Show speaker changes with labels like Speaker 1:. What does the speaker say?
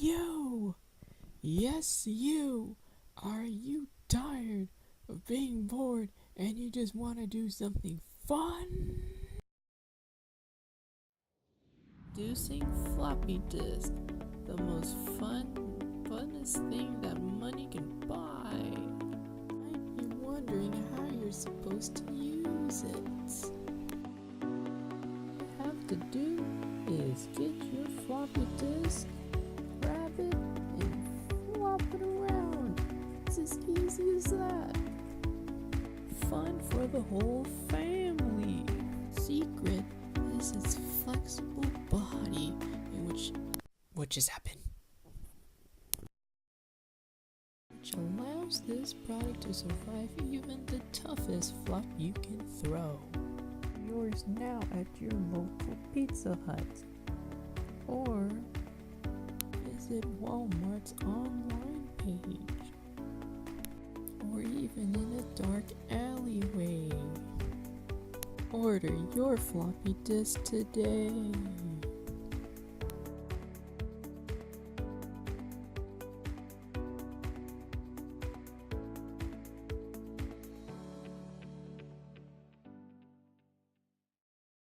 Speaker 1: you! Yes, you! Are you tired of being bored and you just want to do something fun? Introducing Floppy Disk, the most funnest thing that money can buy. You might be wondering how you're supposed to use it. All you have to do is get your floppy disk, grab it, and flop it around. It's as easy as that. Fun for the whole family. Secret is its flexible body, in which is happen, which allows this product to survive even the toughest flop you can throw. Yours now at your local Pizza Hut, or visit Walmart's online page, or even in a dark alleyway. Order your floppy disk today.